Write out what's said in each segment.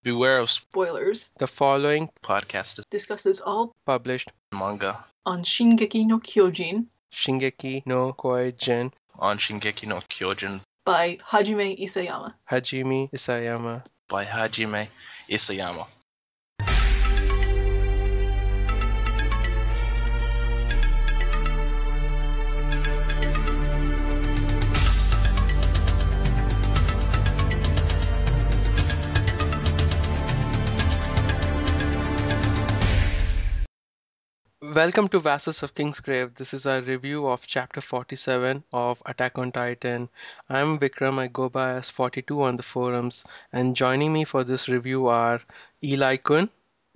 Beware of spoilers. The following podcast discusses all published manga on Shingeki no Kyojin Shingeki no Kyojin on Shingeki no Kyojin by Hajime Isayama. Hajime Isayama. by Hajime Isayama. Welcome to Vassals of Kingsgrave. This is our review of chapter 47 of Attack on Titan. I'm Vikram. I go by as 42 on the forums, and joining me for this review are Eli Kun.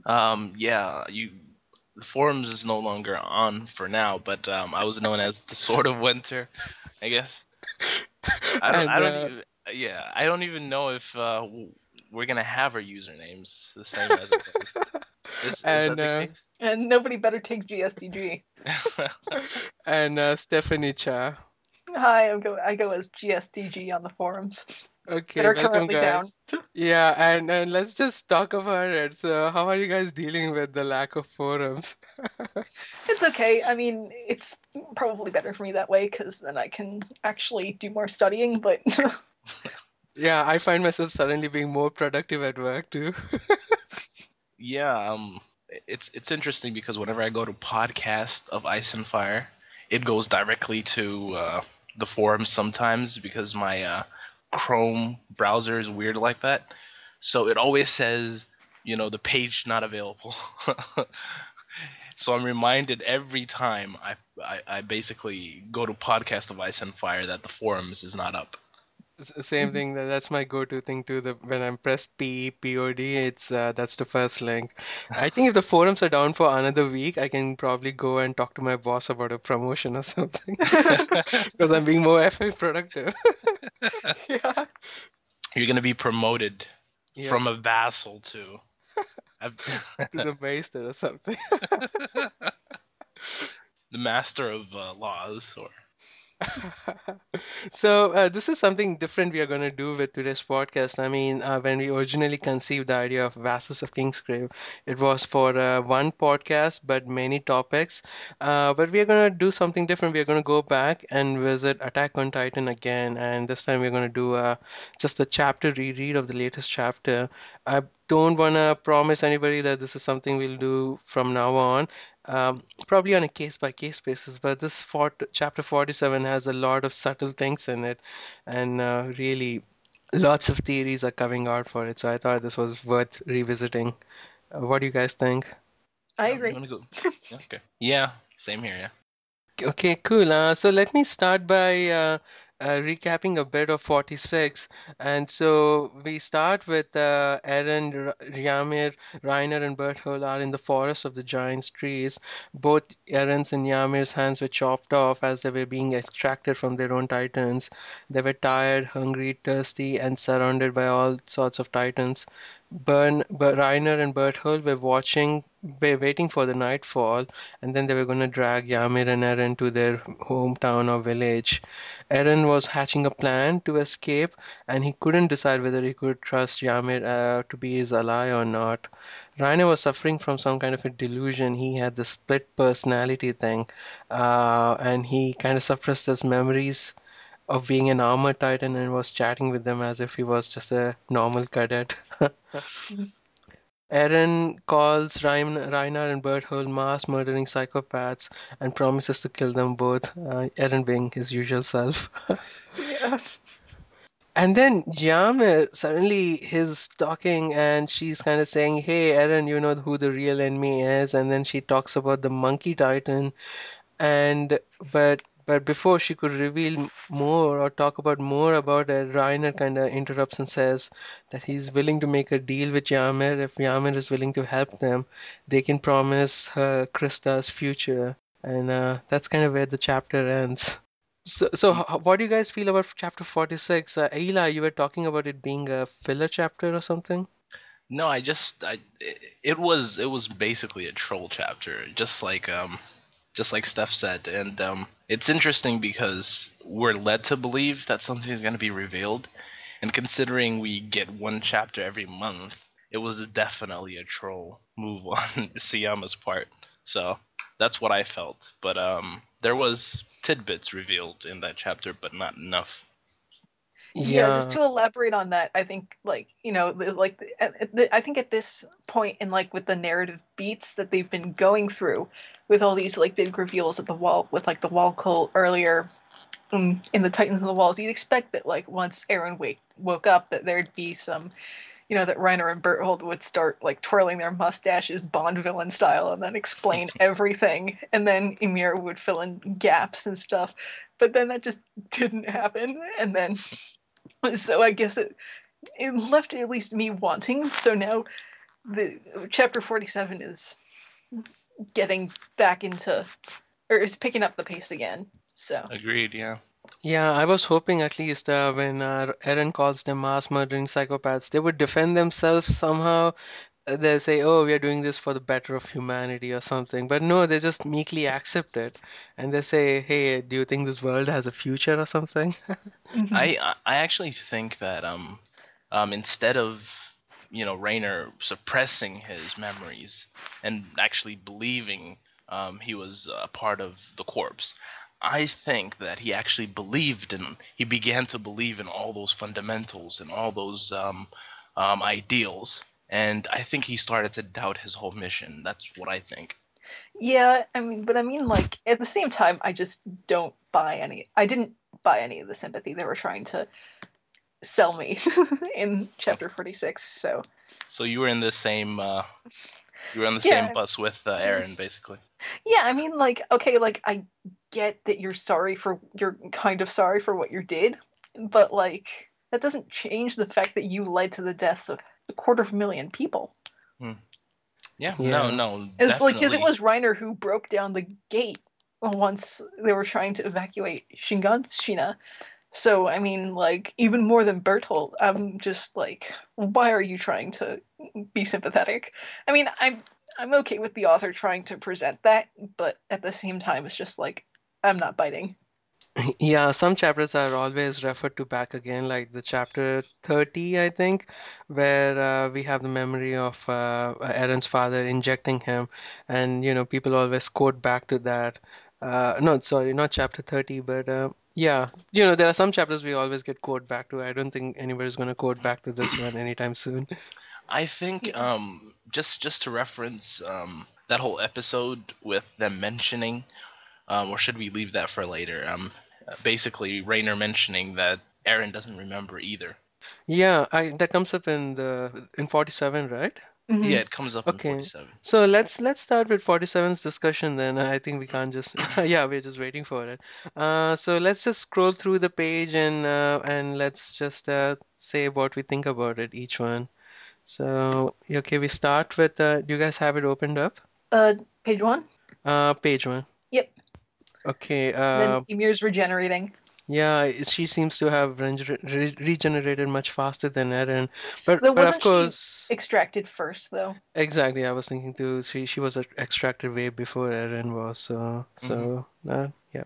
The forums is no longer on for now, but I was known as the Sword of Winter, I guess. I don't even know if we're gonna have our usernames the same as it is. Is that the case? And nobody better take gsdg. And Stephanie Cha. Hi, I go as gsdg on the forums. Okay, that are welcome currently guys. Down. Yeah, and let's just talk about it. So, how are you guys dealing with the lack of forums? It's okay. I mean, it's probably better for me that way because then I can actually do more studying. But yeah, I find myself suddenly being more productive at work too. Yeah, it's interesting because whenever I go to podcast of Ice and Fire, it goes directly to the forums sometimes because my Chrome browser is weird like that. So it always says, the page not available. So I'm reminded every time I basically go to podcast of Ice and Fire that the forums is not up. Same thing. That's my go-to thing too. When I'm pressed POD, it's that's the first link. I think if the forums are down for another week, I can probably go and talk to my boss about a promotion or something because I'm being more productive. yeah. You're gonna be promoted from a vassal to the maester or something. The master of laws or. So this is something different we are going to do with today's podcast. I mean, when we originally conceived the idea of Vassals of Kingsgrave, it was for one podcast but many topics. But we are going to do something different. We are going to go back and visit Attack on Titan again, and this time we're going to do just a chapter reread of the latest chapter. I don't want to promise anybody that this is something we'll do from now on. Probably on a case-by-case basis, but this chapter 47 has a lot of subtle things in it, and really lots of theories are coming out for it. So I thought this was worth revisiting. What do you guys think? I agree. You wanna go? Okay. Yeah, same here. Yeah. Okay, cool. So let me start by recapping a bit of 46. And so we start with Eren, Ymir, Reiner, and Berthold are in the forest of the giant trees. Both Eren's and Ymir's hands were chopped off as they were being extracted from their own titans. They were tired, hungry, thirsty, and surrounded by all sorts of titans. Reiner and Berthold were waiting for the nightfall, and then they were going to drag Ymir and Eren to their hometown or village. Eren was hatching a plan to escape, and he couldn't decide whether he could trust Ymir to be his ally or not. Reiner was suffering from some kind of a delusion. He had the split personality thing, and he kind of suppressed his memories of being an armored titan and was chatting with them as if he was just a normal cadet. Eren calls Reiner and Berthold mass murdering psychopaths and promises to kill them both, Eren being his usual self. Yeah. And then Ymir suddenly he's talking and she's kind of saying, "Hey Eren, you know who the real enemy is," and then she talks about the monkey titan, and but before she could reveal more or talk about more about it, Reiner kind of interrupts and says that he's willing to make a deal with Ymir. If Ymir is willing to help them, they can promise her Christa's future. And that's kind of where the chapter ends. So what do you guys feel about chapter 46? Eli, you were talking about it being a filler chapter or something? No, it was basically a troll chapter, just like Steph said, and it's interesting because we're led to believe that something is going to be revealed, and considering we get one chapter every month, it was definitely a troll move on Isayama's part. So that's what I felt. But there was tidbits revealed in that chapter, but not enough. Yeah, just Yeah. to elaborate on that, I think I think at this point in with the narrative beats that they've been going through, with all these big reveals at the wall with the wall cult earlier, in the Titans of the Walls, you'd expect that once Eren woke up that there'd be some, that Reiner and Berthold would start twirling their mustaches Bond villain style and then explain everything, and then Ymir would fill in gaps and stuff. But then that just didn't happen, and then so I guess it left at least me wanting. So now the chapter 47 is getting back into, or is picking up the pace again. So Agreed, yeah. Yeah, I was hoping at least when Eren calls them mass murdering psychopaths, they would defend themselves somehow. They say, "Oh, we are doing this for the better of humanity" or something. But no, they just meekly accept it, and they say, "Hey, do you think this world has a future or something?" I actually think that instead of Rainer suppressing his memories and actually believing he was a part of the corpse, I think that he began to believe in all those fundamentals and all those ideals, and I think he started to doubt his whole mission. That's what I think. Yeah, I mean, at the same time, I just don't buy any. I didn't buy any of the sympathy they were trying to sell me in chapter 46. So you were in the same Yeah. bus with Aaron, basically. Yeah, I mean, okay, I get that you're kind of sorry for what you did, but that doesn't change the fact that you led to the deaths of 250,000 people. Yeah, Yeah. no, It's because definitely. it was Reiner who broke down the gate once they were trying to evacuate Shinganshina. So, I mean, even more than Bertolt, I'm just why are you trying to be sympathetic? I mean, I'm okay with the author trying to present that, but at the same time, it's just I'm not biting. Yeah, some chapters are always referred to back again, like the chapter 30, I think, where we have the memory of Aaron's father injecting him, and people always quote back to that. No, sorry, not chapter 30, but yeah, there are some chapters we always get quote back to. I don't think anybody's going to quote back to this one anytime soon. I think Yeah. just to reference that whole episode with them mentioning, or should we leave that for later? Basically Rainer mentioning that Aaron doesn't remember either. Yeah, that comes up in 47, right? Yeah, Mm-hmm. it comes up in Okay, 47. so let's start with 47's discussion then. I think we can't just yeah, we're just waiting for it. So let's just scroll through the page and let's just say what we think about it, each one. So okay, we start with do you guys have it opened up? Page 1? Page one. Yep. Okay, Then Ymir's regenerating. yeah, she seems to have regenerated much faster than Eren, but Though of wasn't she course. extracted first, though? Exactly, I was thinking too. She was extracted way before Eren was, Hmm. yeah.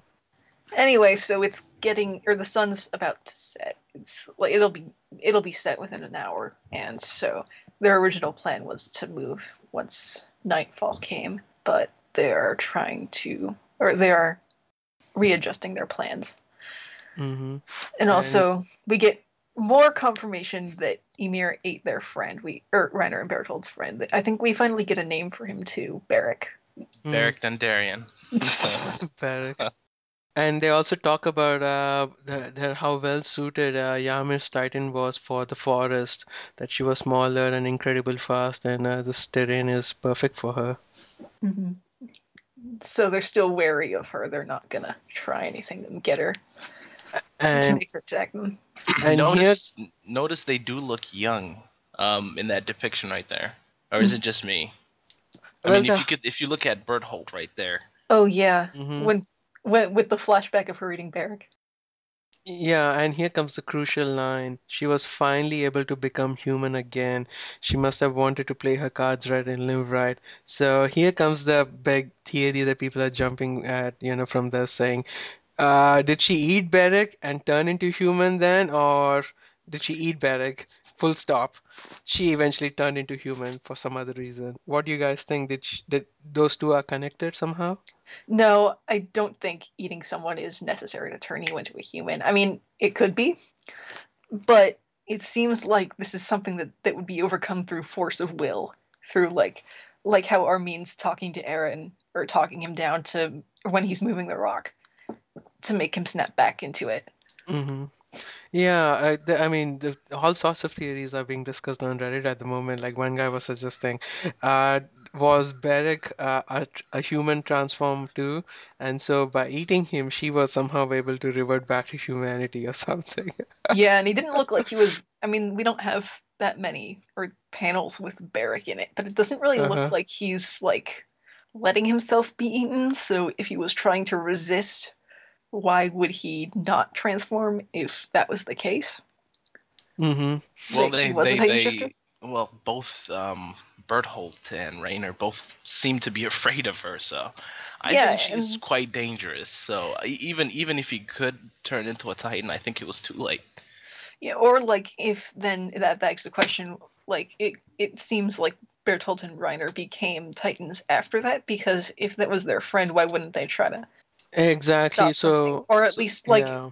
Anyway, so it's getting, or the sun's about to set. It's it'll be set within an hour, and so their original plan was to move once nightfall came, but they are they are readjusting their plans. Mm-hmm. And also, we get more confirmation that Ymir ate their friend. Reiner and Bertold's friend. I think we finally get a name for him too, Barrack. Beric Dondarrion. Barrack. And they also talk about how well suited Ymir's Titan was for the forest, that she was smaller and incredible fast, and this terrain is perfect for her. Mm-hmm. So they're still wary of her. They're not gonna try anything to get her to And make her attack them. and here, Notice they do look young in that depiction right there. Or is it just me? I well, mean, if you look at Berthold right there. Oh yeah, mhm. when with the flashback of her eating Barrack. Yeah, and here comes the crucial line. She was finally able to become human again. She must have wanted to play her cards right and live right. So here comes the big theory that people are jumping at, from this saying, did she eat Beric and turn into human then, or Did she eat Beric? Full stop. She eventually turned into human for some other reason. What do you guys think? Did those two are connected somehow? No, I don't think eating someone is necessary to turn you into a human. I mean, it could be, but it seems like this is something that would be overcome through force of will, through like how Armin's talking to Eren or talking him down to when he's moving the rock to make him snap back into it. Mm-hmm. Yeah, I mean, all sorts of theories are being discussed on Reddit at the moment. Like one guy was suggesting, uh, was Beric a human transform too? And so by eating him, she was somehow able to revert back to humanity or something. Yeah, and he didn't look like he was. I mean, we don't have that many or panels with Barrick in it, but it doesn't really look Uh-huh. like he's like letting himself be eaten. So if he was trying to resist, why would he not transform if that was the case? Mm-hmm. Well, That he was a Titan shifter? well, both Berthold and Rainer both seem to be afraid of her, so I Yeah, think she's and quite dangerous. So even if he could turn into a Titan, I think it was too late. yeah, or like if then that begs the question, like it seems like Bertolt and Reiner became Titans after that, because if that was their friend, why wouldn't they try to Exactly. stop something, So, or at so least like yeah,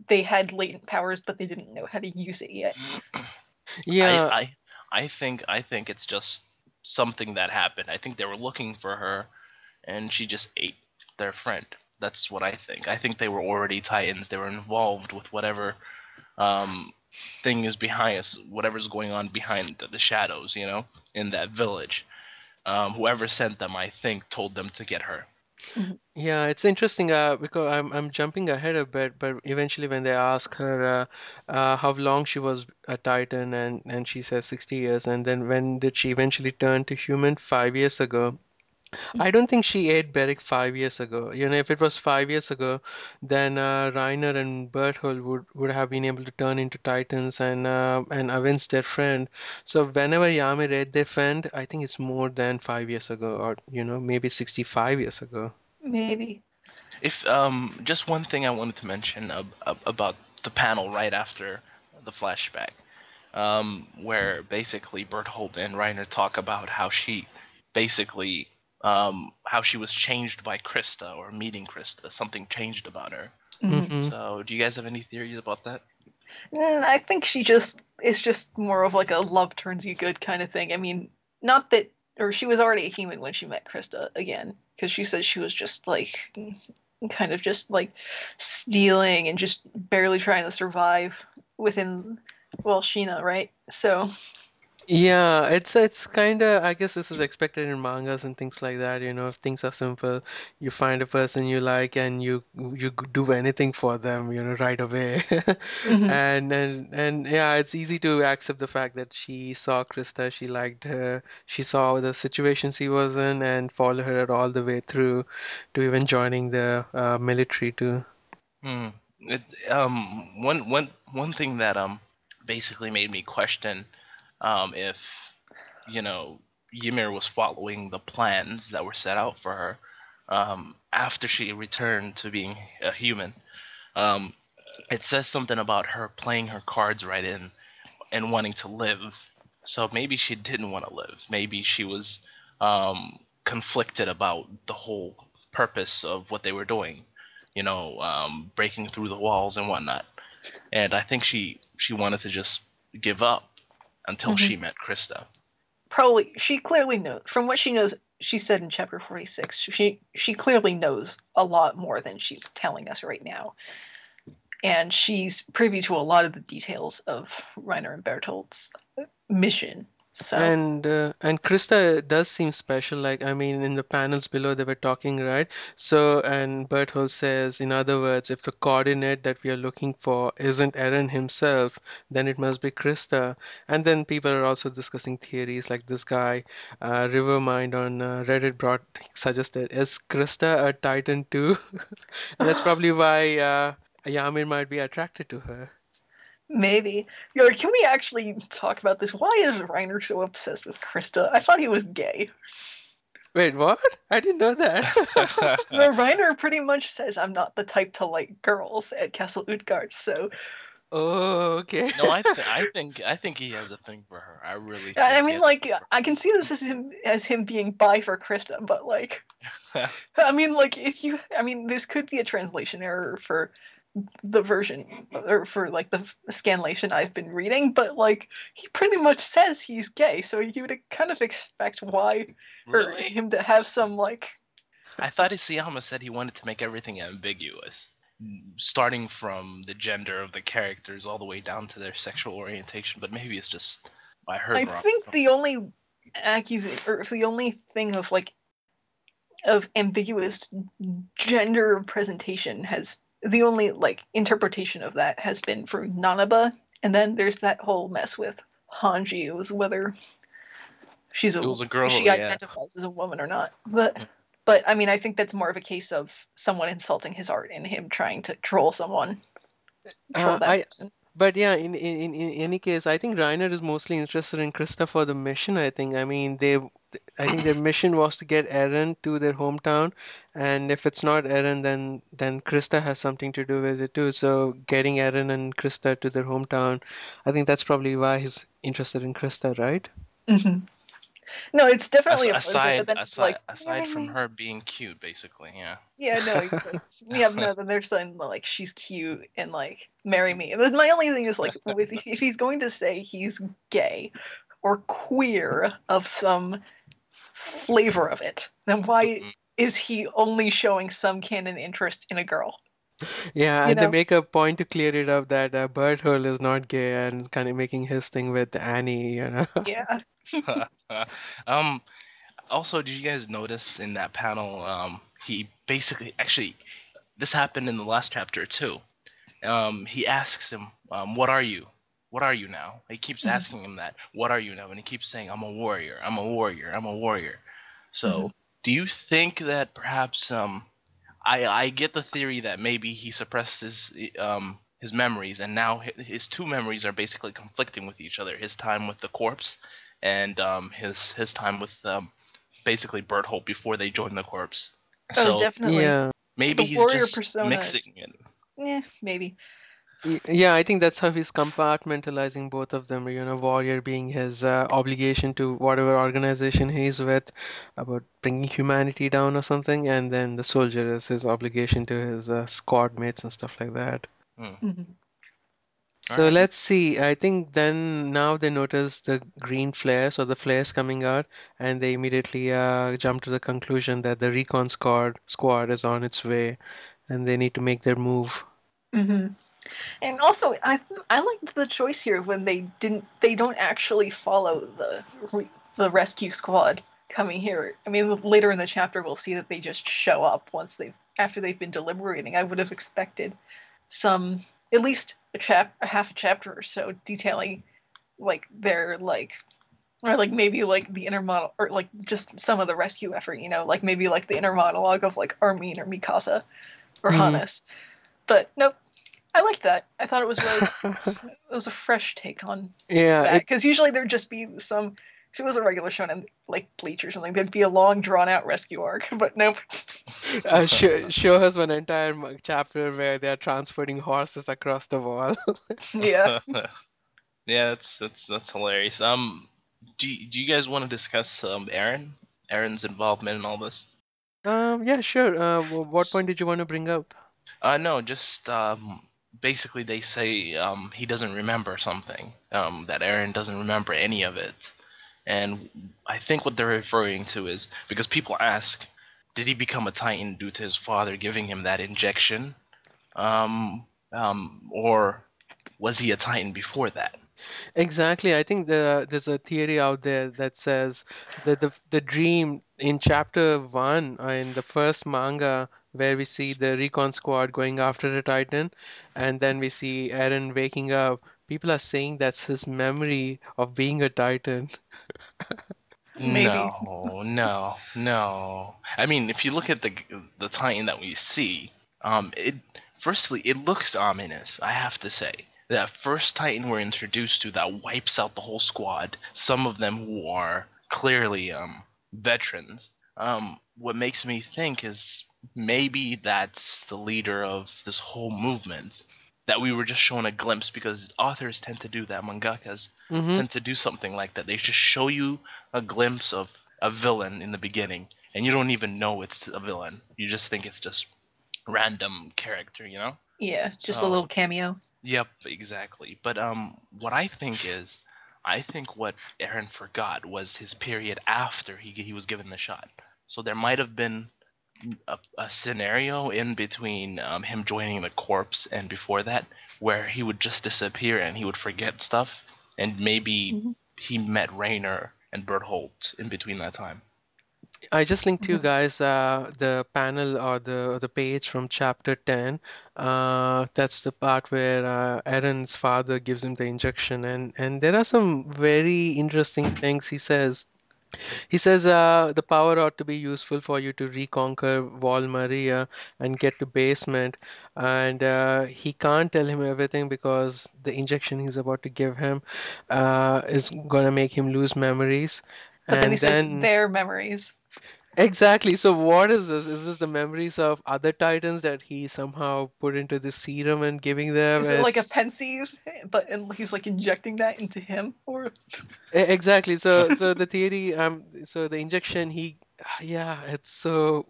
they had latent powers but they didn't know how to use it yet. I yeah. I I think it's just something that happened. I think they were looking for her, and she just ate their friend. That's what I think. I think they were already Titans. They were involved with whatever um, thing is behind us, whatever's going on behind the shadows, in that village. Whoever sent them, I think, told them to get her. Mhm. Yeah, it's interesting because I'm jumping ahead a bit, but eventually when they ask her how long she was a Titan, and she says 60 years, and then when did she eventually turn to human? 5 years ago. I don't think she ate Beric 5 years ago. If it was 5 years ago, then Reiner and Berthold would have been able to turn into Titans and avenge their friend. So whenever Ymir ate their friend, I think it's more than 5 years ago, or maybe 65 years ago. Maybe. If just one thing I wanted to mention about the panel right after the flashback, where basically Berthold and Reiner talk about how she basically how she was changed by Christa or meeting Christa. Something changed about her. Mhm. Mm-hmm. So, do you guys have any theories about that? I think she just it's just more of like a love turns you good kind of thing. I mean, not that, or she was already a human when she met Krista again, because she said she was just like kind of just like stealing and just barely trying to survive within, well, Sheena, right? So Yeah, it's kind of, I guess this is expected in mangas and things like that. If things are simple, you find a person you like and you do anything for them, right away. mhm. And yeah, it's easy to accept the fact that she saw Krista, she liked her, she saw the situation she was in and followed her all the way through to even joining the military too. Hmm. One thing that basically made me question if Ymir was following the plans that were set out for her after she returned to being a human. Um, it says something about her playing her cards right in and wanting to live. So maybe she didn't want to live. Maybe she was conflicted about the whole purpose of what they were doing. Breaking through the walls and whatnot. And I think she wanted to just give up until Mhm. she met Krista. Probably she clearly knows from what she knows. She said in chapter 46, she clearly knows a lot more than she's telling us right now, and she's privy to a lot of the details of Reiner and Bertold's mission. So And Krista does seem special. Like, I mean, in the panels below they were talking, right? So, and Berthold says, in other words, if the coordinate that we are looking for isn't Eren himself, then it must be Krista. And then people are also discussing theories. Like this guy, Rivermind on Reddit suggested, is Krista a Titan too? And that's probably why Ymir might be attracted to her. maybe. Yo, can we actually talk about this? Why is Reiner so obsessed with Krista? I thought he was gay. Wait, what? I didn't know that. No, Reiner pretty much says I'm not the type to like girls at Castle Utgard, so Oh, okay. No, I think he has a thing for her. I really I think he mean, has a like, thing I can see this as him being bi for Krista, but like, I mean, like, this could be a translation error for the version or for like the scanlation I've been reading, but like, he pretty much says he's gay, so you would kind of expect why or Really? him to have some like. I thought Isayama said he wanted to make everything ambiguous, starting from the gender of the characters all the way down to their sexual orientation. But maybe it's just I I heard wrong. think the only accusation or the only thing of like of ambiguous gender presentation has the only like interpretation of that has been for Nanaba, and then there's that whole mess with Hanji. It was whether It was a girl, she yeah. identifies as a woman or not. But I mean, I think that's more of a case of someone insulting his art and him trying to troll someone, troll that person. But yeah, in any case, I think Reiner is mostly interested in Krista for the mission. I think. I mean, I think their mission was to get Eren to their hometown, and if it's not Eren, then Krista has something to do with it too. So getting Eren and Krista to their hometown, I think that's probably why he's interested in Krista, right? Mm-hmm. No, it's definitely a person, but then he's like, aside from her being cute, basically, yeah. yeah, no, he's like, yeah, no, then there's something like she's cute and like marry me. And my only thing is like, if he's going to say he's gay or queer of some flavor of it, then why is he only showing some canon interest in a girl? Yeah, You and they know? make a point to clear it up that Berthold is not gay and kind of making his thing with Annie, you know. Yeah. um. Also, did you guys notice in that panel? He basically actually this happened in the last chapter too. He asks him, "What are you? What are you now?" He keeps asking him that. "What are you now?" And he keeps saying, "I'm a warrior. I'm a warrior. I'm a warrior." So, do you think that perhaps I get the theory that maybe he suppressed his memories, and now his two memories are basically conflicting with each other. His time with the corpse, and his time with basically Berthold before they joined the corpse. Oh, So definitely. Yeah. maybe The he's warrior just persona mixing it. maybe. Yeah, I think that's how he's compartmentalizing both of them. You know, warrior being his obligation to whatever organization he's with about bringing humanity down or something, and then the soldier is his obligation to his squad mates and stuff like that. Mm-hmm. All So right. let's see. I think then now they notice the green flares or the flares coming out, and they immediately jump to the conclusion that the recon squad is on its way, and they need to make their move. Mm-hmm. And also, I liked the choice here when they don't actually follow the rescue squad coming here. I mean, later in the chapter we'll see that they just show up after they've been deliberating. I would have expected some at least a half a chapter or so detailing like their like or like maybe like the inner model or like just some of the rescue effort, like maybe like the inner monologue of like Armin or Mikasa or Hannes. But nope, I liked that. I thought it was really it was a fresh take on Yeah, that because usually there'd just be some. If it was a regular shonen like Bleach or something, there'd be a long drawn out rescue arc. But nope. show us one entire chapter where they're transporting horses across the wall. Yeah. Yeah, that's hilarious. Do you guys want to discuss Aaron's involvement in all this? Yeah, sure. What point did you want to bring up? No, just basically they say he doesn't remember something. That Aaron doesn't remember any of it, and I think what they're referring to is because people ask, did he become a Titan due to his father giving him that injection, or was he a Titan before that? Exactly. I think there's a theory out there that says that the dream in chapter one in the first manga where we see the recon squad going after the Titan, and then we see Eren waking up. People are saying that's his memory of being a Titan. Maybe. No, no, no. I mean, if you look at the Titan that we see, it firstly it looks ominous. I have to say that first Titan we're introduced to that wipes out the whole squad. Some of them who are clearly veterans. What makes me think is maybe that's the leader of this whole movement. that we were just shown a glimpse, because authors tend to do that, mangakas Mm-hmm. tend to do something like that. They just show you a glimpse of a villain in the beginning, and you don't even know it's a villain. You just think it's just random character, you know? Yeah, just a So, little cameo. yep, exactly. But what I think is, I think what Aaron forgot was his period after he was given the shot. So there might have been a scenario in between him joining the corpse and before that, where he would just disappear and he would forget stuff, and maybe Mhm. he met Rainer and Bertholdt in between that time. I just linked you Mhm. guys the panel or the page from chapter 10. That's the part where Aaron's father gives him the injection, and there are some very interesting things he says. He says the power ought to be useful for you to reconquer Val Maria and get to basement. And he can't tell him everything because the injection he's about to give him is gonna make him lose memories. But then he And says then their memories. exactly. So what is this? Is this the memories of other Titans that he somehow put into the serum and giving them? Is it like a It's pensieve, but and he's like injecting that into him, or exactly. So the theory, so the injection, yeah, it's so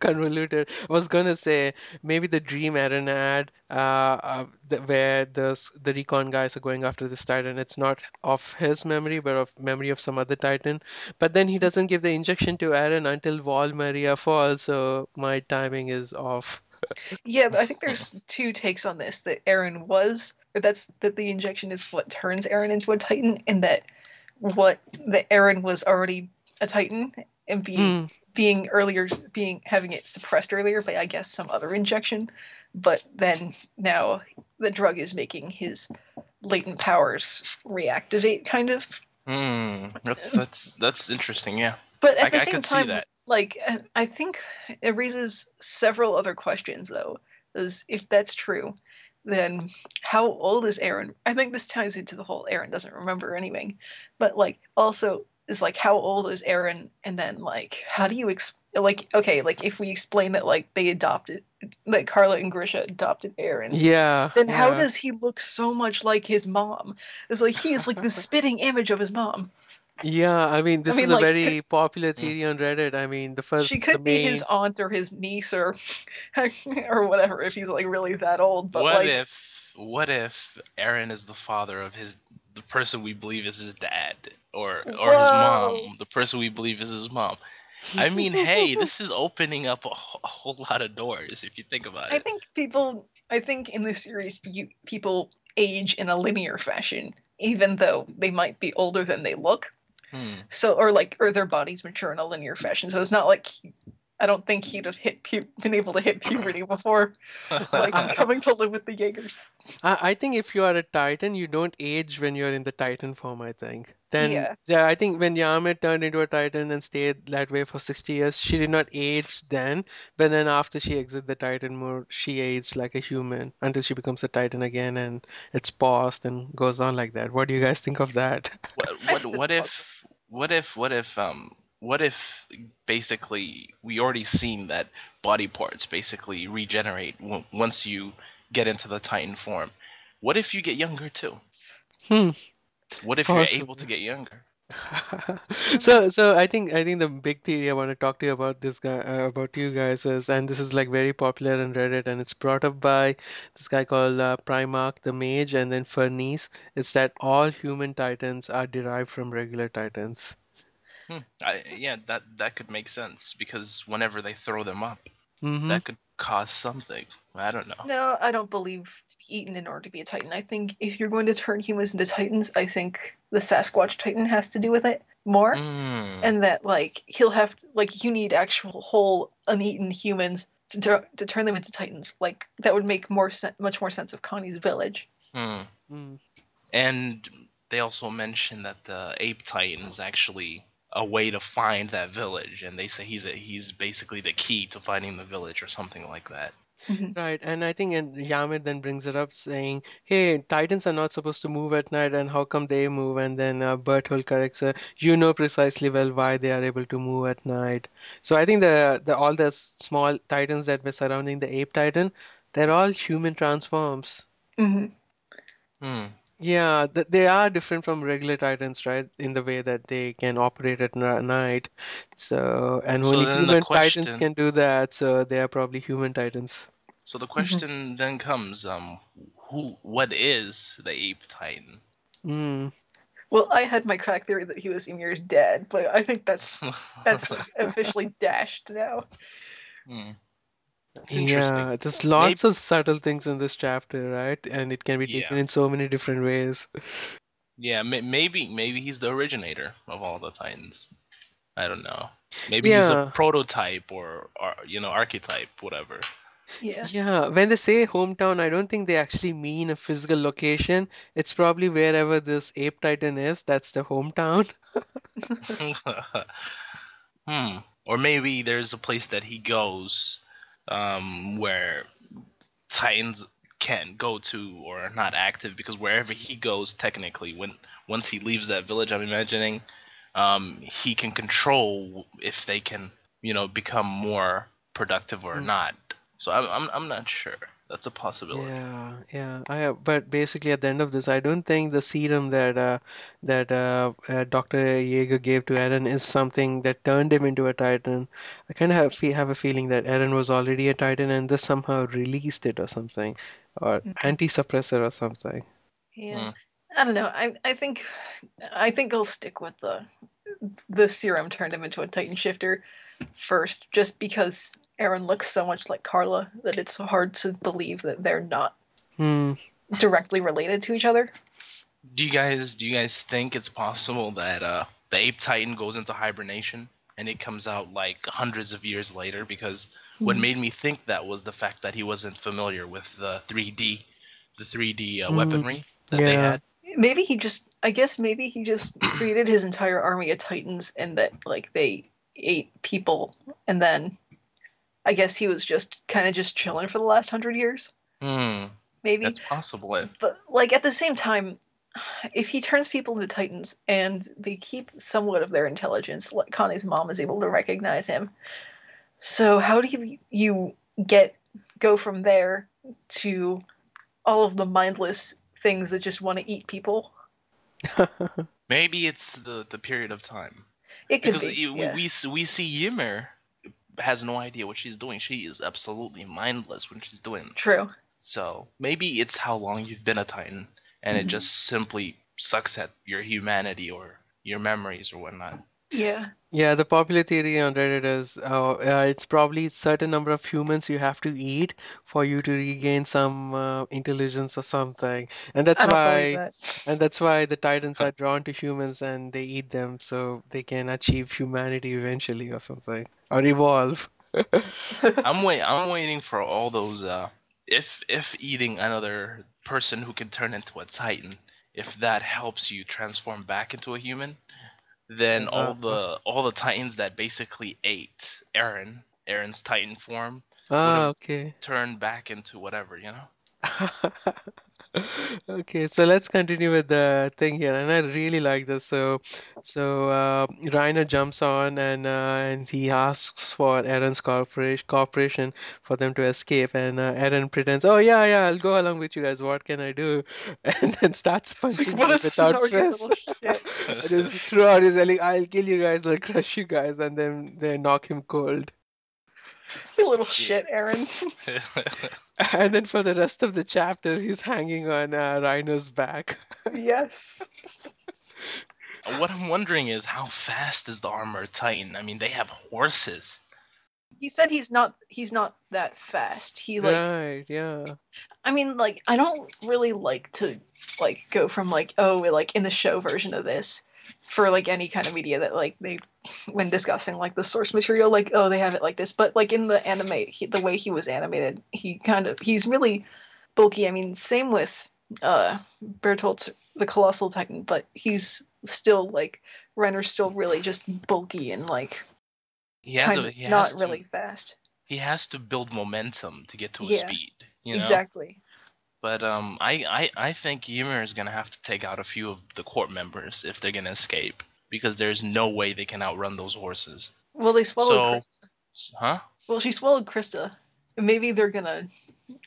convoluted. I was gonna say maybe the dream Eren had, where the recon guys are going after this Titan. It's not of his memory, but of memory of some other Titan. But then he doesn't give the injection to Eren until Val Maria falls. So my timing is off. yeah. But I think there's two takes on this. That Aaron was, or that the injection is what turns Aaron into a Titan, and that Aaron was already a Titan and Hmm. being having it suppressed earlier by, I guess, some other injection, but then now the drug is making his latent powers reactivate, kind of. That's interesting. Yeah, But I at the I same could see time, that. like, I think it raises several other questions, though. Because if that's true, then how old is Aaron? I think this ties into the whole Aaron doesn't remember anything. But, like, also, is like, how old is Aaron? And then, like, how do you, like, okay, like, if we explain that, like, that Carla and Grisha adopted Aaron, Yeah, then how yeah. does he look so much like his mom? It's like, he's like the spitting image of his mom. Yeah, I mean, I this is mean, a like, very popular Hmm. theory on Reddit. I mean, she the could be his main. aunt or his niece or or whatever if he's like really that old. But What like, if what if Aaron is the father of the person we believe is his dad, or his whoa, mom, the person we believe is his mom? I mean, hey, this is opening up a whole lot of doors if you think about I it. think people, I think in this series, people age in a linear fashion, even though they might be older than they look. Hmm. So, or their bodies mature in a linear fashion. So it's not like I don't think he'd have been able to hit puberty before, like I, coming to live with the Jaegers. I think if you are a Titan, you don't age when you're in the Titan form, I think. Then, Yeah, yeah, I think when Ymir turned into a Titan and stayed that way for 60 years, she did not age then. But then after she exits the Titan mode, she aged like a human until she becomes a Titan again, and it's paused and goes on like that. What do you guys think of that? What I what think that's what possible. if what if basically we already seen that body parts basically regenerate once you get into the Titan form? What if you get younger too? Hmm, What if you're able to possibly. get younger? So I think the big theory I want to talk to you about this guy about you guys is, and this is like very popular on Reddit, and it's brought up by this guy called Primarch the Mage and then Furnace. It's that all human titans are derived from regular titans. Yeah, that could make sense because whenever they throw them up, Mm-hmm. that could cause something. I don't know. No, I don't believe to be eaten in order to be a Titan. I think if you're going to turn humans into Titans, I think the Sasquatch Titan has to do with it more. Hmm. And that, like, he'll have, like, you need actual whole uneaten humans to turn them into Titans. Like, that would make much more sense of Connie's village. Hmm. Mm. And they also mention that the ape titan is actually a way to find that village, and they say he's basically the key to finding the village or something like that. Mm-hmm. Right, and I think and Yamid then brings it up saying, "Hey, Titans are not supposed to move at night, and how come they move?" And then Berthold corrects her, "You know precisely well why they are able to move at night." So I think the all the small Titans that were surrounding the ape Titan, they're all human transforms. Hmm. Hmm. Yeah, they are different from regular Titans, right? In the way that they can operate at night. So, and So only then the human Titans question, can do that. So they are probably human Titans. so the Hmm. question then comes, what is the Ape Titan? Mm. Well, I had my crack theory that he was Ymir's dad, but I think that's like officially dashed now. Hmm. That's interesting. Yeah, there's Maybe, lots of subtle things in this chapter, right? And it can be taken yeah, in so many different ways. yeah. Maybe he's the originator of all the Titans. I don't know. Maybe he's a Yeah, prototype or archetype, whatever. Yeah. yeah. When they say hometown, I don't think they actually mean a physical location. It's probably wherever this ape titan is, that's the hometown. Hmm. Or maybe there's a place that he goes, where Titans can't go to or are not active because wherever he goes, technically, once he leaves that village, I'm imagining, he can control if they can, become more productive or not. So I'm not sure. That's a possibility. Yeah, yeah. But basically, at the end of this, I don't think the serum that Dr. Jaeger gave to Eren is something that turned him into a Titan. I kind of have a feeling that Eren was already a Titan, and this somehow released it or something, or Mhm. anti-suppressor or something. Yeah. Hmm. I don't know. I think I'll stick with the serum turned him into a Titan shifter first, just because Aaron looks so much like Carla that it's hard to believe that they're not Hmm. directly related to each other. Do you guys think it's possible that the ape titan goes into hibernation and it comes out like hundreds of years later? Because what Mhm. made me think that was the fact that he wasn't familiar with the 3D Hmm. weaponry that they Yeah. had. I guess maybe he just created his entire army of Titans and that like they ate people and then I guess he was just kind of just chilling for the last 100 years, Hmm, maybe. that's possible. But like at the same time, if he turns people into Titans and they keep somewhat of their intelligence, like Connie's mom is able to recognize him. So how do you get go from there to all of the mindless things that just want to eat people? Maybe it's the period of time It could because be, yeah. we see Ymir has no idea what she's doing. She is absolutely mindless when she's doing this. True. So maybe it's how long you've been a Titan, and it Hmm. just simply sucks at your humanity or your memories or whatnot. Yeah. Yeah, the popular theory on Reddit is it's probably certain number of humans you have to eat for you to regain some intelligence or something. And that's I don't believe why that. and that's why the Titans are drawn to humans and they eat them so they can achieve humanity eventually or something. Or evolve. I'm waiting for all those if eating another person who can turn into a Titan, if that helps you transform back into a human, then Uh, all the Titans that basically ate Aaron's Titan form would have okay. turned back into whatever. Okay, so let's continue with the thing here, and I really like this. So Reiner jumps on and he asks for Aaron's cooperation for them to escape, and Aaron pretends, "Oh yeah, yeah, I'll go along with you guys. What can I do?" And then starts punching What them a without snarky fist. little shit. And just throughout, he's yelling, "I'll kill you guys! I'll crush you guys!" And then they knock him cold. You little Yeah. shit, Aaron. And then for the rest of the chapter, he's hanging on Reiner's back. Yes. What I'm wondering is how fast is the armored Titan? I mean, they have horses. He said he's not that fast. He like Right, yeah. I mean like I don't really like to like go from like oh like in the show version of this for like any kind of media that like they when discussing like the source material like oh they have it like this but like in the anime the way he was animated he's really bulky. I mean same with Bertolt the Colossal Titan but he's still like Renner's still really just bulky and like He has kind a of he not has to really fast. he has to build momentum to get to his Yeah, speed. exactly. But I think Ymir is gonna have to take out a few of the court members if they're gonna escape because there's no way they can outrun those horses. Well, they swallowed So, Christa. huh? Well, she swallowed Christa. Maybe they're gonna.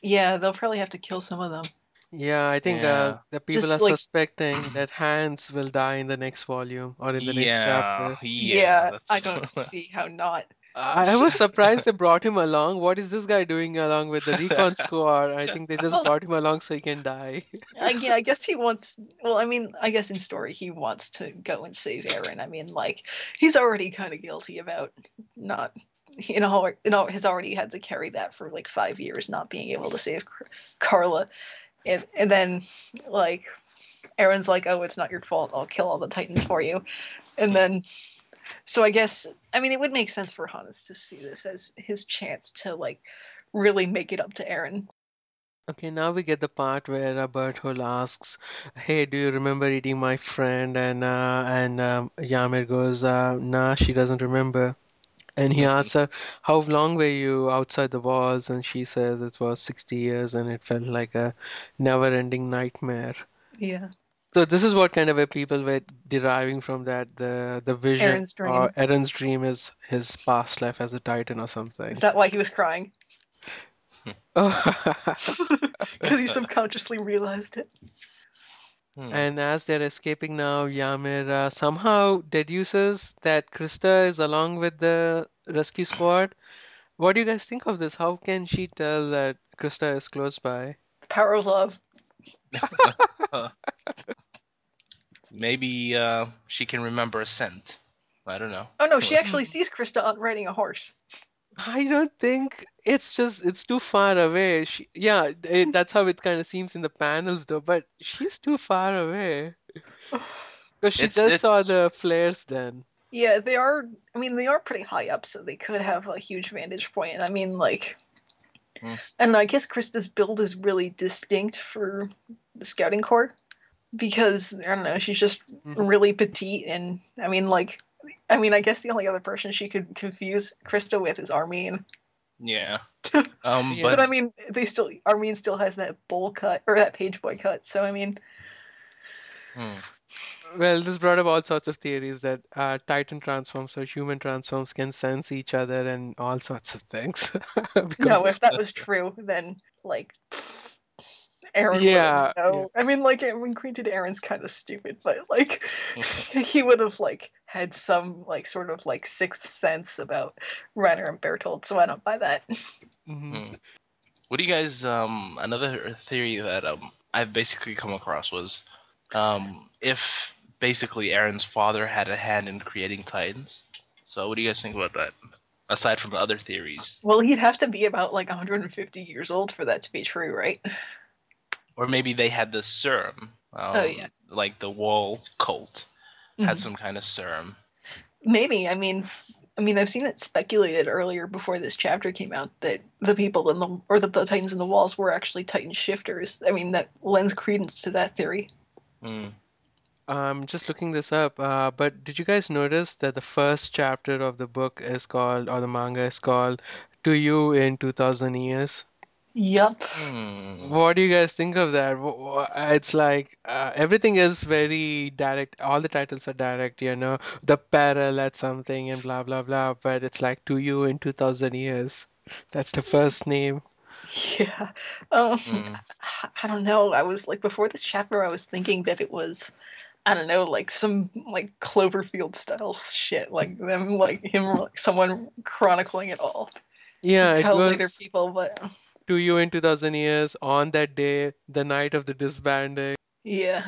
Yeah, they'll probably have to kill some of them. Yeah, I think Yeah. the people Just are like, suspecting that Hans will die in the next volume or in the next Yeah, chapter. yeah, yeah, I that's don't see how not. I was surprised they brought him along. What is this guy doing along with the recon squad? I think they just Well, brought him along so he can die. yeah, I guess he wants. Well, I mean, I guess in story he wants to go and save Aaron. I mean, like he's already kind of guilty about not, he's already had to carry that for like 5 years, not being able to save Carla, and then like Aaron's like, oh, it's not your fault. I'll kill all the Titans for you, and then so I guess I mean it would make sense for Hannes to see this as his chance to like really make it up to Aaron. Okay, now we get the part where Berthold asks, "Hey, do you remember eating my friend?" And Ymir goes, "Nah, she doesn't remember." And he asks her, "How long were you outside the walls?" And she says it was 60 years, and it felt like a never-ending nightmare. Yeah, So this is what kind of a people were deriving from that the vision Aaron's or dream. Aaron's dream is his past life as a Titan or Is something. that why he was crying? Oh. Because he subconsciously realized it. Hmm. And as they're escaping now, Ymir somehow deduces that Christa is along with the rescue squad. What do you guys think of this? How can she tell that Christa is close by? Power of love. Maybe she can remember a scent. I don't know. Oh no, she actually sees Krista on riding a horse. I don't think it's too far away. Yeah, that's how it kind of seems in the panels though, but she's too far away because she It's just saw it's the flares then. Yeah, they are. I mean, they are pretty high up, so they could have a huge vantage point. I mean, like, hmm. and I guess Krista's build is really distinct for the Scouting Corps because I don't know, she's just Mhm. really petite, and I guess the only other person she could confuse Krista with is Armin. Yeah. Yeah. But But I mean, Armin still has that bowl cut or that page boy cut. So I mean, hmm. Well, this brought up all sorts of theories that Titan transforms or human transforms can sense each other and all sorts of things because no, of if that was this. true, then like Aaron would have Yeah, yeah. no. I mean, like, when Queen to Aaron's kind of stupid, but like, he would have like had some like sort of like sixth sense about Renner and Bertold. So I don't buy that. Hmm. Hmm. What do you guys another theory that I've basically come across was if basically Aaron's father had a hand in creating Titans. So what do you guys think about that? Aside from the other theories. Well, he'd have to be about like 150 years old for that to be true, right? Or maybe they had the serum. Oh yeah. Like the wall cult had Mhm. some kind of serum. Maybe. I mean, I've seen it speculated earlier before this chapter came out that the people in the or the Titans in the walls were actually Titan shifters. I mean, that lends credence to that theory. Hmm. I'm just looking this up, but did you guys notice that the first chapter of the book is called, or the manga is called, To You in 2000 Years? Yup. Hmm. What do you guys think of that? It's like everything is very direct. All the titles are direct, the peril at something and blah blah blah. But it's like to you in 2000 years. That's the first name. Yeah. Um, Hmm. I don't know. I was like before this chapter, I was thinking that it was I don't know, like some like Cloverfield style shit, like them, like him, like someone chronicling it all to Yeah, it tell later was people. But to you in 2000 years on that day, the night of the disbanding. yeah,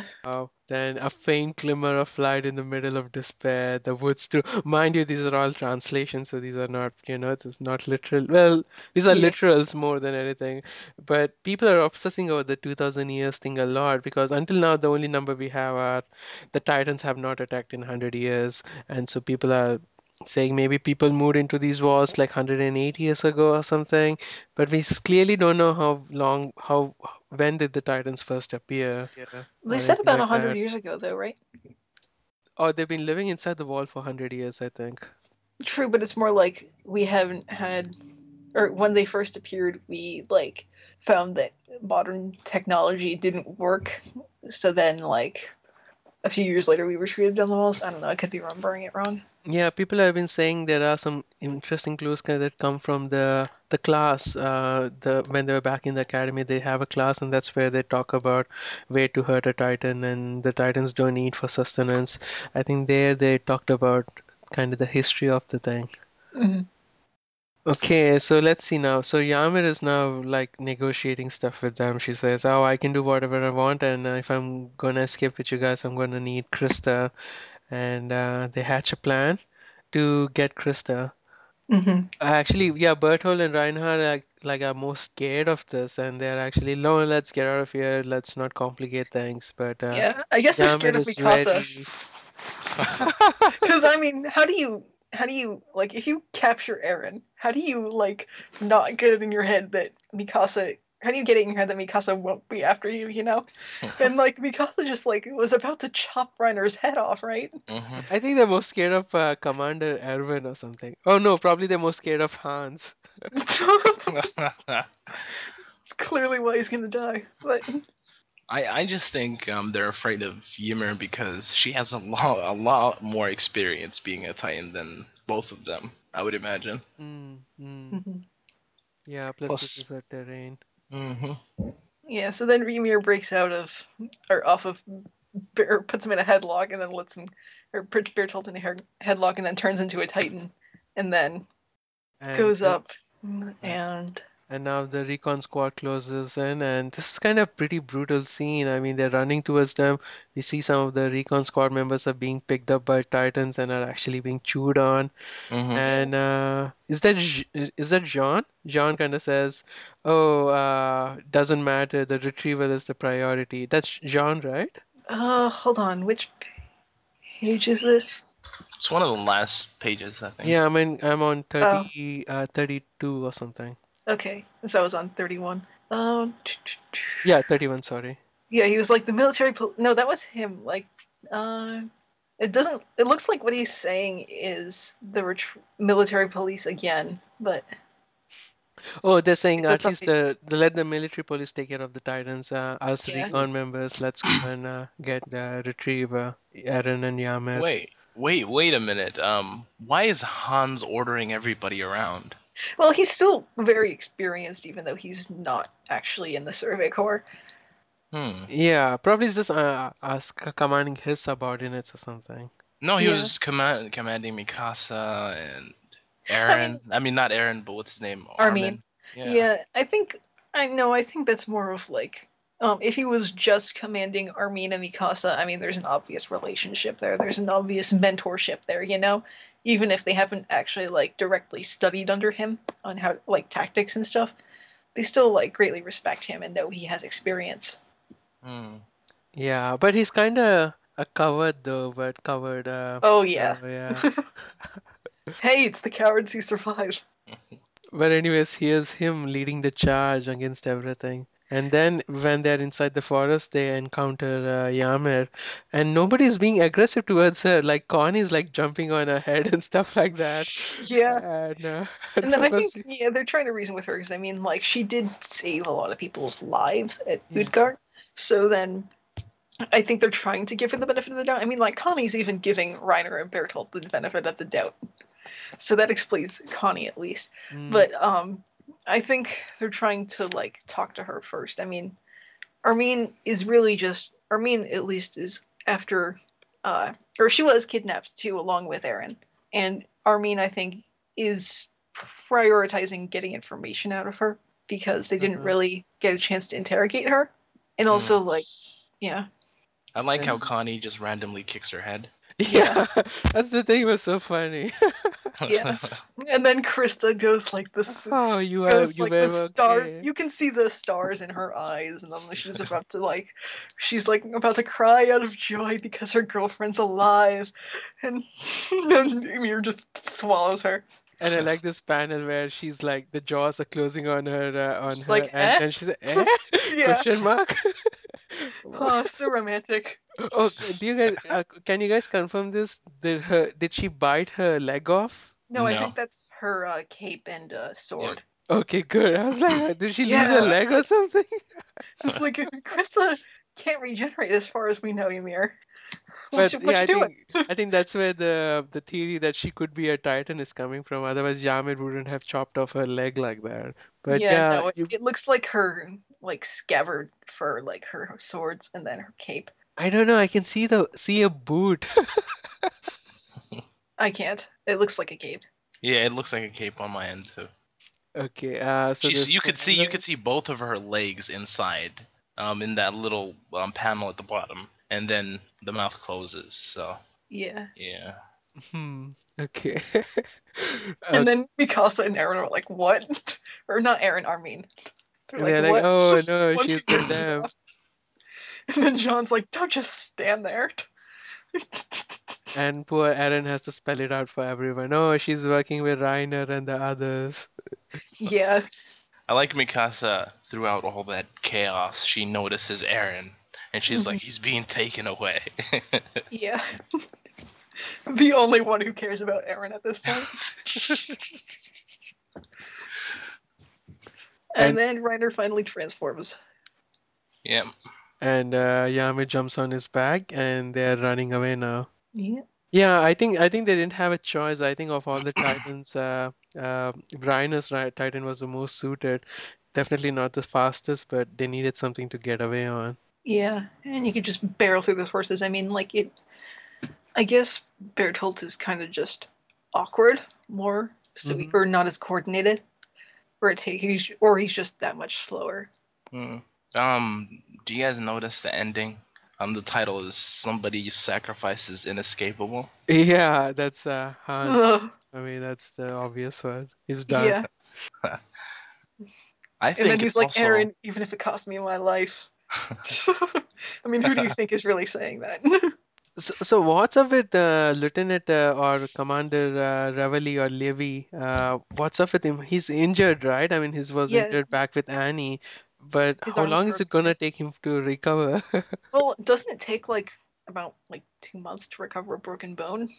Then a faint glimmer of light in the middle of despair. The woods too. Mind you, these are all translations, so these are not, this is not literal. Well, these are yeah, literals more than anything. But people are obsessing over the 2000 years thing a lot because until now, the only number we have are the Titans have not attacked in 100 years. And so people are saying maybe people moved into these walls like 108 years ago or something. But we clearly don't know when did the Titans first appear they or said anything about like 100 that. years ago, though, right? Oh, they've been living inside the wall for 100 years, I think. True, but it's more like we haven't had, or when they first appeared, we like found that modern technology didn't work. So then, like a few years later, we retreated down the walls. I don't know. I could be remembering it wrong. Yeah, people have been saying there are some interesting clues that come from the class. The when they were back in the academy, they have a class, and that's where they talk about way to hurt a titan, and the titans don't eat for sustenance. I think there they talked about kind of the history of the thing. Mhm. Okay, so let's see now. So Ymir is now like negotiating stuff with them. She says, "Oh, I can do whatever I want, and if I'm gonna escape with you guys, I'm gonna need Krista." And they hatch a plan to get Krista. Mhm. Actually, yeah, Berthold and Reinhard are more scared of this, and they're actually, no, let's get out of here. Let's not complicate things. But Yeah, I guess they're Ymir scared of is Mikasa. ready. Because I mean, how do you like if you capture Eren? How do you like not get it in your head that Mikasa? How do you get it in your head that Mikasa won't be after you? You know, and like Mikasa just like was about to chop Reiner's head off, right? Mhm. I think they're more scared of Commander Erwin or something. Oh no, probably they're more scared of Hans. It's clearly why he's gonna die. But I just think they're afraid of Ymir because she has a lot more experience being a Titan than both of them. I would imagine. Mm. Mhm. Yeah, plus this Plus, is her terrain. hmm Yeah, so then Ymir breaks out of or off of or puts him in a headlock and then lets him or puts Bertolt in a headlock and then turns into a Titan and then And goes up and And now the recon squad closes in, and this is kind of pretty brutal scene. I mean, they're running towards them. We see some of the recon squad members are being picked up by Titans and are actually being chewed on. hmm yeah. And is that Jean? Jean kind of says, "Oh, doesn't matter. The retrieval is the priority." That's Jean, right? Hold on, which page is this? It's one of the last pages, I think. Yeah, I mean, I'm on Oh, 32 or something. okay. So I was on 31. Um, Yeah, 31. Sorry. yeah, he was like the military. No, that was him. Like, uh, it doesn't. It looks like what he's saying is the military police again, but Oh, they're saying that's at not. least the let the military police take care of the Titans. Us Yeah. recon members, let's go and get retrieve Eren and Ymir. Wait a minute. Why is Hans ordering everybody around? Well, he's still very experienced, even though he's not actually in the Survey Corps. Hmm. Yeah, probably it's just commanding his subordinates or something. No, he Yeah. was commanding Mikasa and I mean, Eren. I mean, not Eren, but what's his name? Armin. Armin. Yeah. Yeah, I know. I think that's more of like, if he was just commanding Armin and Mikasa, I mean, there's an obvious relationship there. There's an obvious mentorship there, you know, even if they haven't actually like directly studied under him on how like tactics and stuff, they still like greatly respect him and know he has experience. Hmm. Yeah, but he's kind of a covered though, but covered. Oh So yeah. yeah. Hey, it's the cowards who survive. But anyways, here's him leading the charge against everything. And then when they're inside the forest, they encounter Ymir, and nobody's being aggressive towards her. Like Connie's like jumping on her head and stuff like that. Yeah. And And then that I was think, yeah, they're trying to reason with her because I mean, like, she did save a lot of people's lives at yeah. Utgard. So then I think they're trying to give her the benefit of the doubt. I mean, like, Connie's even giving Reiner and Bertolt the benefit of the doubt. So that explains Connie at least. Mm, But I think they're trying to, like, talk to her first. I mean, Armin is really just, Armin at least is after, or she was kidnapped too, along with Eren. And Armin, I think, is prioritizing getting information out of her because they didn't uh-huh. really get a chance to interrogate her. And Hmm. also, like, yeah, I like how And Connie just randomly kicks her head. yeah, yeah, that's the thing was so funny. yeah. And then Krista goes like this, Oh, goes you like the were stars. okay. You can see the stars in her eyes, and then she's like about to cry out of joy because her girlfriend's alive, and then Ymir just swallows her. And I like this panel where she's like the jaws are closing on She's her, like, and eh, then she's like, eh? yeah, Question mark. oh, so romantic. Oh, do you guys can you guys confirm this? Did she bite her leg off? No, I No. think that's her cape and Yep. sword. Okay, good. I was like, did she lose her Yeah, leg or something? it's like Krista can't regenerate as far as we know, Ymir. But What yeah, you doing? I think that's where the theory that she could be a Titan is coming from. Otherwise, Ymir wouldn't have chopped off her leg like that. But Yeah, yeah, no, it looks like her like scabbard for like her swords and then her cape. I don't know. I can see a boot. I can't. It looks like a cape. Yeah, it looks like a cape on my end too. Okay, so She's this you could see both of her legs inside, in that little panel at the bottom, and then the mouth closes. So Yeah. yeah. Okay. And then Mikasa and Eren are like, "What?" Or not Eren, Armin. They're like, They're like, "What?" oh no, Once he she's with takes his them. off. And then John's like, "Don't just stand there." And poor Eren has to spell it out for everyone. Oh, she's working with Reiner and the others. Yeah. I like Mikasa throughout all that chaos. She notices Eren, and she's like, he's being taken away. Yeah. The only one who cares about Eren at this point. And then Reiner finally transforms. Yeah. And Ymir jumps on his back, and they're running away now. Yeah. Yeah, I think they didn't have a choice. I think of all the Titans, Reiner's Titan was the most suited. Definitely not the fastest, but they needed something to get away on. Yeah, and you could just barrel through the forces. I mean, like it. I guess Bertolt is kind of just awkward, more so, or not as coordinated, or he's just that much slower. Do you guys notice the ending? The title is "Somebody's Sacrifice is Inescapable." Yeah, that's Hans. Ugh. I mean, that's the obvious one. He's done. Yeah. I think And then he's it's like, also... Eren, even if it cost me my life. I mean, who do you think is really saying that? So what's up with Lieutenant or Commander Reveille or Levy? What's up with him? He's injured, right? I mean, he was Yeah, injured back with Annie, but his how arm's long is it broken. gonna take him to recover? Well, doesn't it take like about 2 months to recover a broken bone?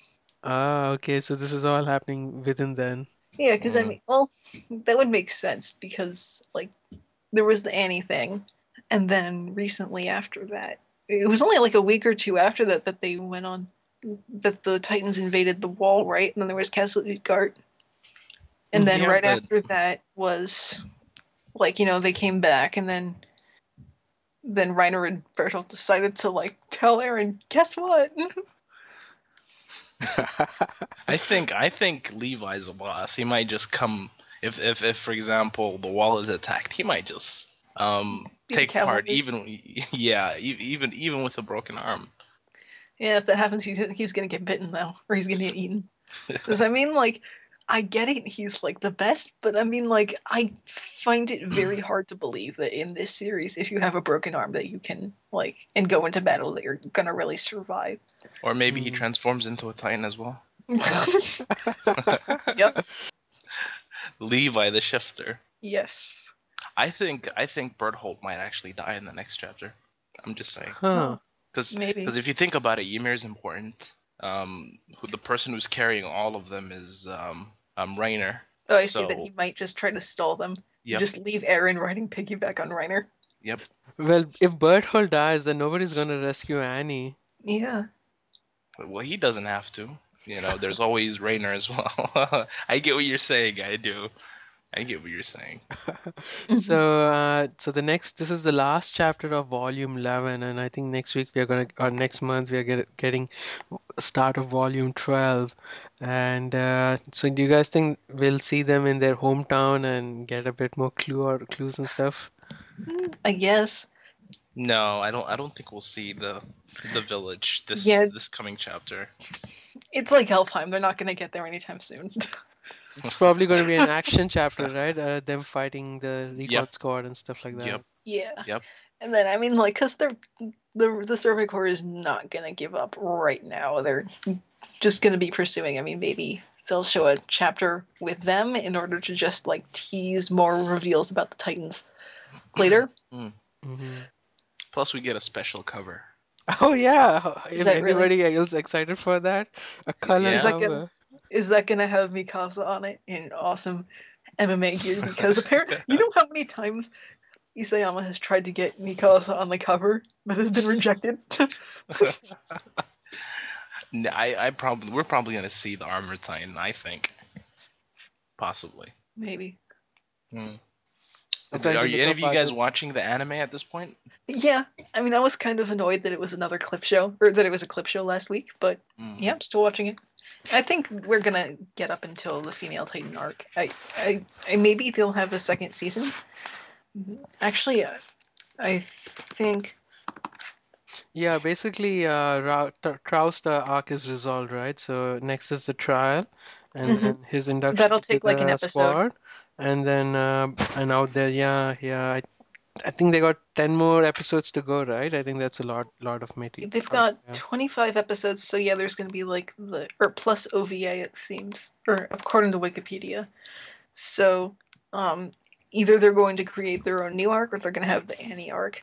Ah, okay, so this is all happening within then. Yeah, because I mean, well, that would make sense because there was the Annie thing, and then recently after that, it was only like a week or two after that they went on that the Titans invaded the wall, right? And then there was Castle Utgard, and then right after that was they came back, and then Reiner and Bertolt decided to tell Eren, guess what? I think Levi's a boss. He might just come if for example the wall is attacked. He might just take part even with a broken arm. Yeah, if that happens, he's gonna get bitten though, or he's gonna get eaten. Because I mean, I get it, he's the best, but I mean, I find it very hard to believe that in this series, if you have a broken arm, that you can and go into battle, that you're gonna really survive. Or maybe he transforms into a Titan as well. Yep. Levi the Shifter. Yes. I think Berthold might actually die in the next chapter. I'm just saying. Huh. Because if you think about it, Ymir is important. The person who's carrying all of them is Reiner. Oh, I see that he might just try to stall them. Yep. Just leave Eren riding piggyback on Reiner. Yep. Well, if Berthold dies, then nobody's gonna rescue Annie. Yeah. Well, he doesn't have to. There's always Reiner as well. I get what you're saying. I do. I get what you're saying. So this is the last chapter of volume 11, and I think next month we are getting start of volume 12. And so do you guys think we'll see them in their hometown and get a bit more clues and stuff? I guess. No, I don't think we'll see the village this coming chapter. It's like Helfheim. They're not going to get there anytime soon. It's probably going to be an action chapter, right? Them fighting the recon squad and stuff like that. Yep. Yeah. Yep. And then I mean, because the Survey Corps is not going to give up right now. They're just going to be pursuing. I mean, maybe they'll show a chapter with them in order to just tease more reveals about the Titans later. Plus, we get a special cover. Oh yeah! Is anybody really? else excited for that? A color cover. Is that gonna have Mikasa on it in awesome MMA gear? Because apparently, you know how many times Isayama has tried to get Mikasa on the cover, but has been rejected. we're probably gonna see the Armor Titan. I think possibly. Maybe. Hmm. I'm trying Are to you look any up of you guys other. watching the anime at this point? Yeah, I mean, I was kind of annoyed that it was another clip show, or that it was a clip show last week, but yeah, I'm still watching it. I think we're gonna get up until the female Titan arc. I maybe they'll have a second season. Actually, I think. Yeah, basically, Traust arc is resolved, right? So next is the trial, and Mhm. then his induction That'll to take like an the episode. squad, and then and out there, yeah. I think they got 10 more episodes to go, right? I think that's a lot of material. They've got Yeah. 25 episodes, so yeah, there's gonna be like or plus OVA it seems, or according to Wikipedia. So, either they're going to create their own new arc, or they're gonna have the Annie arc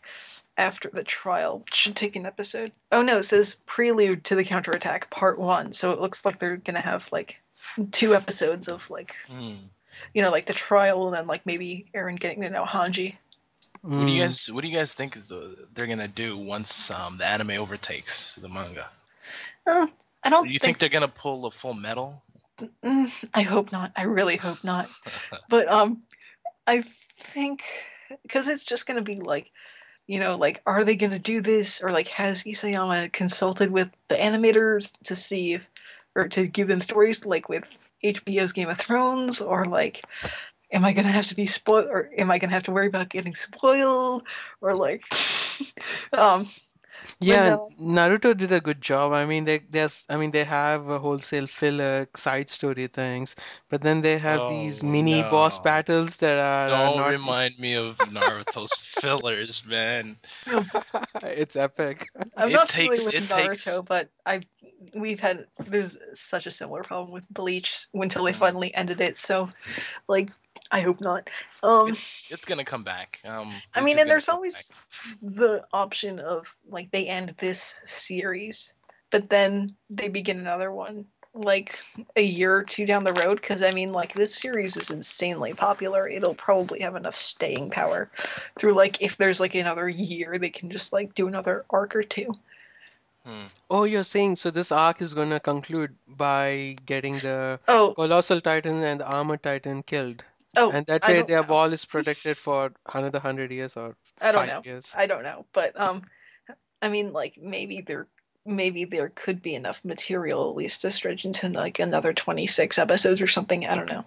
after the trial, which should take an episode. Oh no, it says Prelude to the Counterattack Part 1, so it looks like they're gonna have like 2 episodes of like, like the trial and then like maybe Eren getting to know Hanji. What do you guys think they're gonna do once the anime overtakes the manga? I don't Do you think they're gonna pull a Full Metal? I hope not. I really hope not. But I think because it's just gonna be like, like, are they gonna do this, or like has Isayama consulted with the animators to see if, or to give them stories like with HBO's Game of Thrones, or like, am I gonna have to be spoiled, or am I gonna have to worry about getting spoiled, or like, Yeah, no. Naruto did a good job. I mean, they have a wholesale filler side story things, but then they have these Oh mini boss no! battles that are Don't not. remind me of Naruto's fillers, man. It's epic. I'm It not familiar takes with it takes. Naruto, but there's such a similar problem with Bleach until they finally ended it. So, like, I hope not. It's gonna come back. I Bleach mean, is and gonna there's come always the option of like they end this series, but then they begin another one like a year or two down the road. Because I mean, like this series is insanely popular. It'll probably have enough staying power through like if there's like another year, they can just like do another arc or two. Oh, you're saying so this arc is gonna conclude by getting the Oh, Colossal Titan and the Armor Titan killed. oh, And that I way don't their know. wall is protected for another 100 years or I don't 5 know. years. I don't know, but I mean, like maybe there could be enough material at least to stretch into like another 26 episodes or something. I don't know.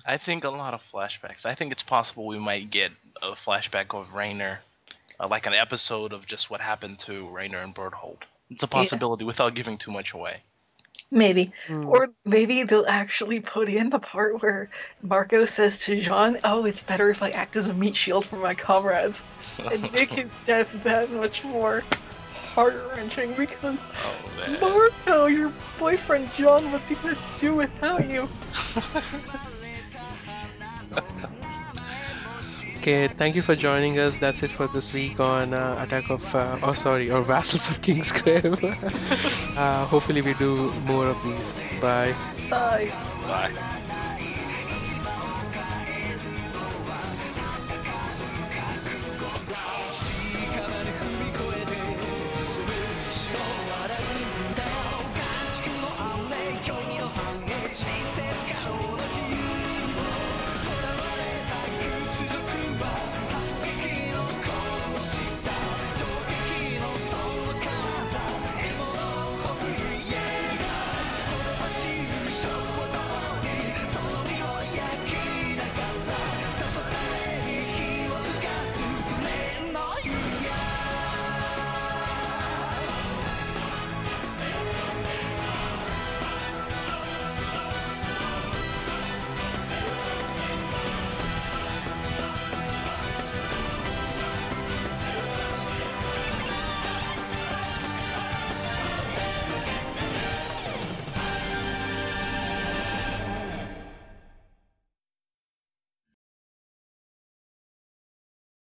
I think a lot of flashbacks. I think it's possible we might get a flashback of Rainer, like an episode of just what happened to Rainer and Berthold. It's a possibility without giving too much away. Maybe. Or maybe they'll actually put in the part where Marco says to Jean, "Oh, it's better if I act as a meat shield for my comrades," and make his death that much more heart-wrenching because Marco, your boyfriend John, what's he gonna do without you? Okay, thank you for joining us. That's it for this week on or Vassals of Kingsgrave. Hopefully we do more of these. Bye. Bye. Bye.